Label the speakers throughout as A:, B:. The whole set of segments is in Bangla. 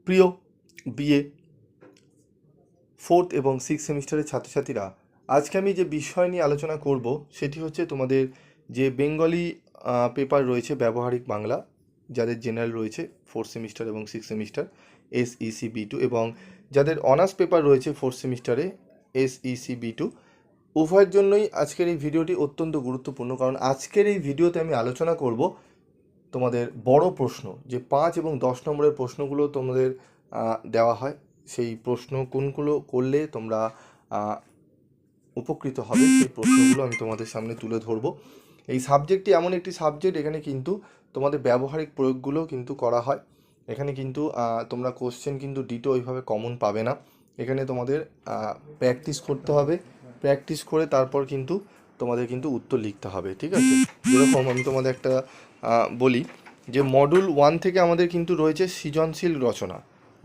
A: প্রিয় বিএ 4th এবং 6th সেমিস্টারের ছাত্রছাত্রীরা, আজকে আমি যে বিষয় নিয়ে আলোচনা করব সেটি হচ্ছে তোমাদের যে বেঙ্গলি পেপার রয়েছে ব্যবহারিক বাংলা, যাদের জেনারেল রয়েছে 4th সেমিস্টার এবং 6th সেমিস্টার SEC B2, এবং যাদের অনার্স পেপার রয়েছে 4th সেমিস্টারে SEC B2, উভয়ের জন্যই আজকের এই ভিডিওটি অত্যন্ত গুরুত্বপূর্ণ। কারণ আজকের এই ভিডিওতে আমি আলোচনা করব তোমাদের বড় প্রশ্ন, যে 5 এবং 10 নম্বরের প্রশ্নগুলো তোমাদের দেওয়া হয়, সেই প্রশ্ন কোনগুলো করলে তোমরা উপকৃত হবে, সেই প্রশ্নগুলো আমি তোমাদের সামনে তুলে ধরবো। এই সাবজেক্টটি এমন একটি সাবজেক্ট, এখানে কিন্তু তোমাদের ব্যবহারিক প্রয়োগগুলো কিন্তু করা হয়। এখানে কিন্তু তোমরা কোশ্চেন কিন্তু ডিটো ওইভাবে কমন পাবে না। এখানে তোমাদের প্র্যাকটিস করতে হবে, প্র্যাকটিস করে তারপর কিন্তু তোমাদের কিন্তু উত্তর লিখতে হবে, ঠিক আছে? যেরকম আমি তোমাদের একটা বলি যে মডিউল 1 থেকে আমাদের কিন্তু রয়েছে সৃজনশীল রচনা,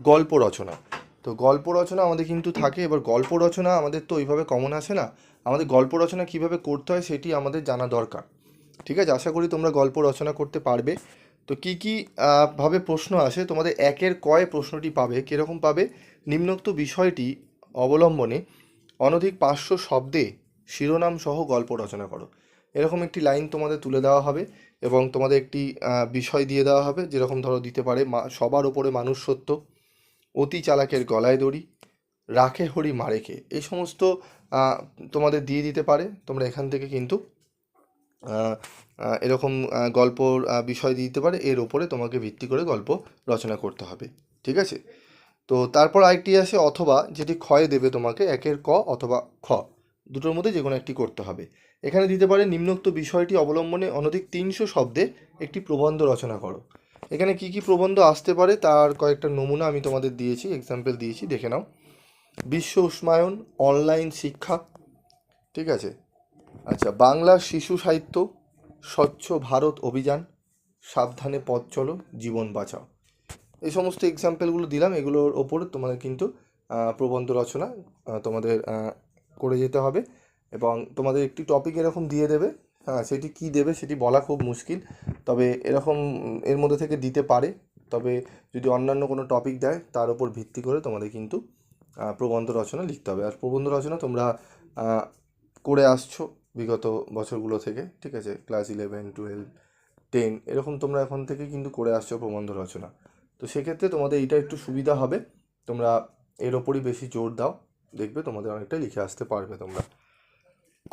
A: গল্প রচনা। তো গল্প রচনা আমাদের কিন্তু থাকে। এবার গল্প রচনা আমাদের তো ওইভাবে কমন আসে না, আমাদের গল্প রচনা কিভাবে করতে হয় সেটি আমাদের জানা দরকার, ঠিক আছে? আশা করি তোমরা গল্প রচনা করতে পারবে। তো কী কী ভাবে প্রশ্ন আসে তোমাদের, একের কয়ে প্রশ্নটি পাবে, কীরকম পাবে? নিম্নোক্ত বিষয়টি অবলম্বনে অনধিক 500 শব্দে শিরোনাম সহ গল্প রচনা করো। এরকম একটি লাইন তোমাদের তুলে দেওয়া হবে এবং তোমাদের একটি বিষয় দিয়ে দেওয়া হবে, যেরকম ধরো দিতে পারে সবার ওপরে মানুষ সত্য, অতি চালাকের গলায় দড়ি, রাখে হরি মারেকে, এই সমস্ত তোমাদের দিয়ে দিতে পারে। তোমরা এখান থেকে কিন্তু এরকম গল্পর বিষয় দিয়ে দিতে পারে, এর ওপরে তোমাকে ভিত্তি করে গল্প রচনা করতে হবে, ঠিক আছে? তো তারপর আরেকটি আসে অথবা, যেটি ক্ষয়ে দেবে তোমাকে, একের ক অথবা খ, দুটোর মধ্যে যে কোনো একটি করতে হবে। এখানে দিতে পারে নিম্নোক্ত বিষয়টি অবলম্বনে অনধিক 300 শব্দে একটি প্রবন্ধ রচনা করো। এখানে কি কি প্রবন্ধ আসতে পারে তার কয়েকটা নমুনা আমি তোমাদের দিয়েছি, এক্সাম্পল দিয়েছি, দেখে নাও। বিশ্ব উষ্ণায়ন, অনলাইন শিক্ষা, ঠিক আছে? আচ্ছা, বাংলা শিশু সাহিত্য, স্বচ্ছ ভারত অভিযান, সাবধানে পথ চলো, জীবন বাঁচাও। এই সমস্ত এক্সাম্পলগুলো দিলাম, এগুলোর ওপর তোমাদের কিন্তু প্রবন্ধ রচনা তোমাদের করে যেতে হবে। এবং তোমাদের একটি টপিক এরকম দিয়ে দেবে, হ্যাঁ, সেটি কী দেবে সেটি বলা খুব মুশকিল, তবে এরকম এর মধ্যে থেকে দিতে পারে। তবে যদি অন্যান্য কোনো টপিক দেয় তার উপর ভিত্তি করে তোমাদের কিন্তু প্রবন্ধ রচনা লিখতে হবে। আর প্রবন্ধ রচনা তোমরা করে আসছো বিগত বছরগুলো থেকে, ঠিক আছে? ক্লাস 11, 12, 10 এরকম তোমরা এখন থেকে কিন্তু করে আসছো প্রবন্ধ রচনা। তো সেক্ষেত্রে তোমাদের এইটা একটু সুবিধা হবে, তোমরা এর ওপরই বেশি জোর দাও, দেখবে তোমাদের অনেকটা লিখে আসতে পারবে তোমরা।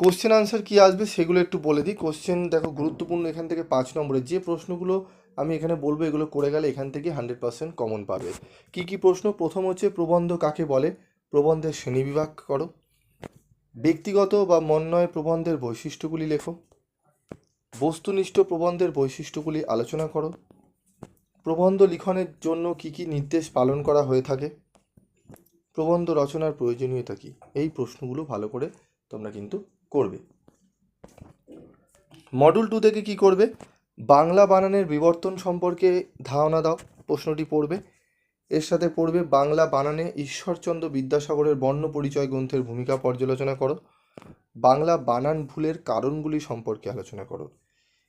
A: কোশ্চেন আনসার কী আসবে সেগুলো একটু বলে দিই। কোশ্চেন দেখো গুরুত্বপূর্ণ, এখান থেকে 5 নম্বরের যে প্রশ্নগুলো আমি এখানে বলবো, এগুলো করে গেলে এখান থেকে 100% কমন পাবে। কি কি প্রশ্ন? প্রথম হচ্ছে প্রবন্ধ কাকে বলে, প্রবন্ধের শ্রেণীবিভাগ করো। ব্যক্তিগত বা মন্বয় প্রবন্ধের বৈশিষ্ট্যগুলি লেখো। বস্তুনিষ্ঠ প্রবন্ধের বৈশিষ্ট্যগুলি আলোচনা করো। প্রবন্ধ লিখনের জন্য কি কি নির্দেশ পালন করা হয়ে থাকে। প্রবন্ধ রচনার প্রয়োজনীয়তা কী, এই প্রশ্নগুলো ভালো করে তোমরা কিন্তু করবে। মডিউল 2 থেকে কি করবে? বাংলা বানানের বিবর্তন সম্পর্কে ধারণা দাও, প্রশ্নটি পড়বে। এর সাথে পড়বে বাংলা বানানে ঈশ্বরচন্দ্র বিদ্যাসাগরের বর্ণ পরিচয় গ্রন্থের ভূমিকা পর্যালোচনা করো। বাংলা বানান ভুলের কারণগুলি সম্পর্কে আলোচনা করো।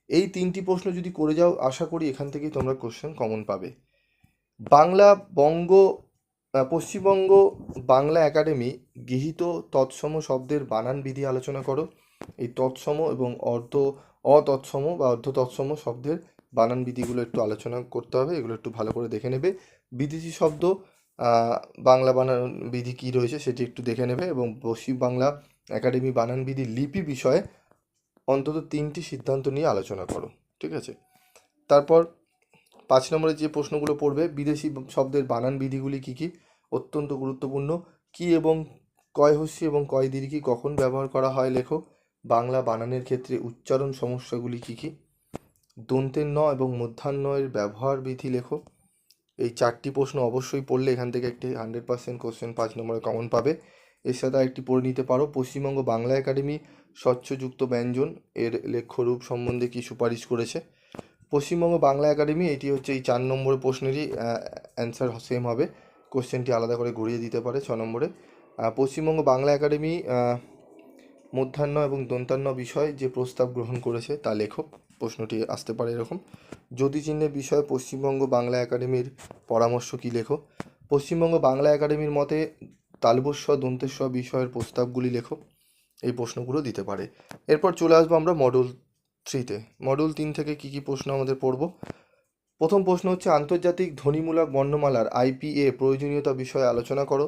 A: এই 3টি প্রশ্ন যদি করে যাও, আশা করি এখান থেকেই তোমরা কোশ্চেন কমন পাবে। বাংলা পশ্চিমবঙ্গ বাংলা একাডেমি গৃহীত তৎসম শব্দের বানান বিধি আলোচনা করো। এই তৎসম এবং অতৎসম বা অর্ধ তৎসম শব্দের বানান বিধিগুলো একটু আলোচনা করতে হবে, এগুলো একটু ভালো করে দেখে নেবে। বিদেশি শব্দ বাংলা বানান বিধি কী রয়েছে সেটি একটু দেখে নেবে, এবং পশ্চিম বাংলা একাডেমি বানান বিধি লিপি বিষয়ে অন্তত 3টি সিদ্ধান্ত নিয়ে আলোচনা করো, ঠিক আছে? তারপর 5 নম্বরে যে প্রশ্নগুলো পড়বে, বিদেশি শব্দের বানান বিধিগুলি কী কী, অত্যন্ত গুরুত্বপূর্ণ। কি এবং কয় হস্যি এবং কয় দীর্ঘি কখন ব্যবহার করা হয় লেখো। বাংলা বানানের ক্ষেত্রে উচ্চারণ সমস্যাগুলি কী কী। দন্তের ন এবং মধ্যাহ্নয়ের ব্যবহার বিধি লেখো। এই 4টি প্রশ্ন অবশ্যই পড়লে এখান থেকে একটি 100% কোশ্চেন 5 নম্বরে কমন পাবে। এর সাথে একটি পড়ে নিতে পারো, পশ্চিমবঙ্গ বাংলা একাডেমি স্বচ্ছযুক্ত ব্যঞ্জন এর লেখ্যরূপ সম্বন্ধে কী সুপারিশ করেছে। পশ্চিমবঙ্গ বাংলা একাডেমি, এটি হচ্ছে এই 4 নম্বরের প্রশ্নেরই অ্যান্সার সেম হবে, কোশ্চেনটি আলাদা করে ঘুরিয়ে দিতে পারে 6 নম্বরে। পশ্চিমবঙ্গ বাংলা একাডেমি মধ্যাহ্ন এবং দন্তান্ন বিষয় যে প্রস্তাব গ্রহণ করেছে তা লেখো। প্রশ্নটি আসতে পারে এরকম। জ্যোতিচিহ্নের বিষয়ে পশ্চিমবঙ্গ বাংলা একাডেমির পরামর্শ কী লেখো। পশ্চিমবঙ্গ বাংলা একাডেমির মতে তালবস্য দন্তেস্ব বিষয়ের প্রস্তাবগুলি লেখো। এই প্রশ্নগুলো দিতে পারে। এরপর চলে আসবো আমরা মডেল 3-তে। মডেল 3 থেকে কী কী প্রশ্ন আমাদের পড়ব। প্রথম প্রশ্ন হচ্ছে আন্তর্জাতিক ধ্বনিমূলক বর্ণমালার আইপিএ প্রয়োজনীয়তা বিষয়ে আলোচনা করো।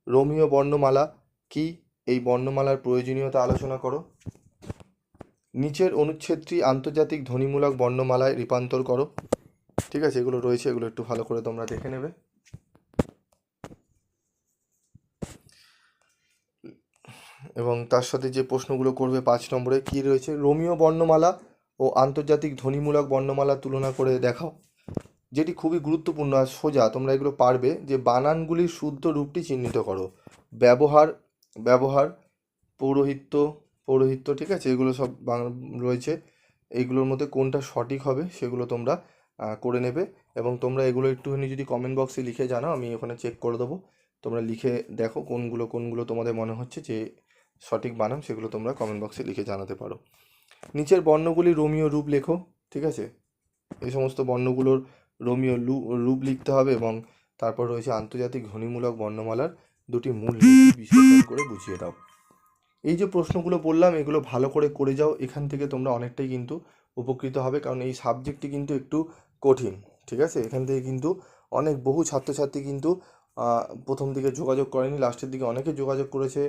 A: রোমীয় বর্ণমালা কি, এই বর্ণমালার প্রয়োজনীয়তা আলোচনা করো। নিচের অনুচ্ছেদটি আন্তর্জাতিক ধ্বনিমূলক বর্ণমালায় রূপান্তর করো। ঠিক আছে, এগুলো রয়েছে, এগুলো একটু ভালো করে তোমরা দেখে নেবে। এবং তার সাথে যে প্রশ্নগুলো করবে 5 নম্বরে কী রয়েছে, রোমীয় বর্ণমালা ও আন্তর্জাতিক ধ্বনিমূলক বর্ণমালা তুলনা করে দেখাও। যেটি খুবই গুরুত্বপূর্ণ আর সোজা, তোমরা এগুলো পারবে, যে বানানগুলির শুদ্ধ রূপটি চিহ্নিত করো। ব্যবহার ব্যবহার পৌরোহিত্য, ঠিক আছে, এগুলো সব রয়েছে। এইগুলোর মধ্যে কোনটা সঠিক হবে সেগুলো তোমরা করে নেবে। এবং তোমরা এগুলো একটুখানি যদি কমেন্ট বক্সে লিখে জানাও, আমি ওখানে চেক করে দেবো। তোমরা লিখে দেখো কোনগুলো তোমাদের মনে হচ্ছে যে সঠিক বানান, সেগুলো তোমরা কমেন্ট বক্সে লিখে জানাতে পারো। নিচের বর্ণগুলি রোমীয় রূপ লেখো। ঠিক আছে, এই সমস্ত বর্ণগুলোর রোমীয় রূপ লিখতে হবে। এবং তারপর রয়েছে আন্তর্জাতিক ধ্বনিমূলক বর্ণমালার দুটি মূল নীতি বিশ্লেষণ করে বুঝিয়ে দাও। এই যে প্রশ্নগুলো বললাম এগুলো ভালো করে যাও, এখান থেকে তোমরা অনেকটাই কিন্তু উপকৃত হবে, কারণ এই সাবজেক্টটি কিন্তু একটু কঠিন। ঠিক আছে, এখান থেকে কিন্তু বহু ছাত্রছাত্রী কিন্তু প্রথম দিকে যোগাযোগ করেনি, লাস্টের দিকে অনেকে যোগাযোগ করেছে,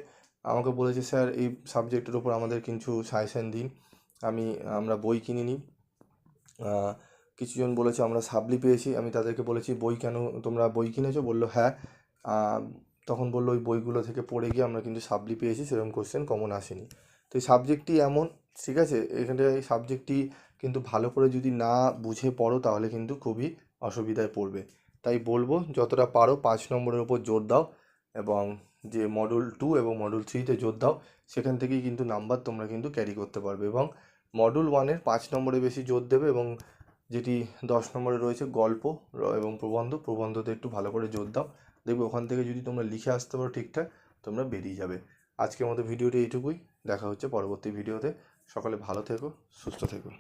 A: আমাকে বলেছে স্যার এই সাবজেক্টের ওপর আমাদের কিছু সাজেশন দিন। আমরা বই কিনিনি। কিছুজন বলেছে আমরা সাপ্লি পেয়েছি, আমি তাদেরকে বলেছি বই কেন তোমরা বই কিনেছো, বললো হ্যাঁ। তখন বললো ওই বইগুলো থেকে পড়ে গিয়ে আমরা কিন্তু সাপ্লি পেয়েছি, সেরকম কোশ্চেন কমন আসেনি। তো এই সাবজেক্টটি এমন, ঠিক আছে, এখানে এই সাবজেক্টটি কিন্তু ভালো করে যদি না বুঝে পড়ো তাহলে কিন্তু খুবই অসুবিধায় পড়বে। তাই বলবো যতটা পারো 5 নম্বরের উপর জোর দাও, এবং যে মডেল 2 এবং মডেল 3-তে জোর দাও, সেখান থেকেই কিন্তু নাম্বার তোমরা কিন্তু ক্যারি করতে পারবে। এবং মডেল 1-এর 5 নম্বরে বেশি জোর দেবে, এবং যেটি 10 নম্বরে রয়েছে গল্প এবং প্রবন্ধতে একটু ভালো করে জোর দাও। দেখবে ওখান থেকে যদি তোমরা লিখে আসতে পারো ঠিকঠাক, তোমরা বেরিয়ে যাবে। আজকের মতো ভিডিওটি এইটুকুই, দেখা হচ্ছে পরবর্তী ভিডিওতে। সকলে ভালো থেকো, সুস্থ থেকো।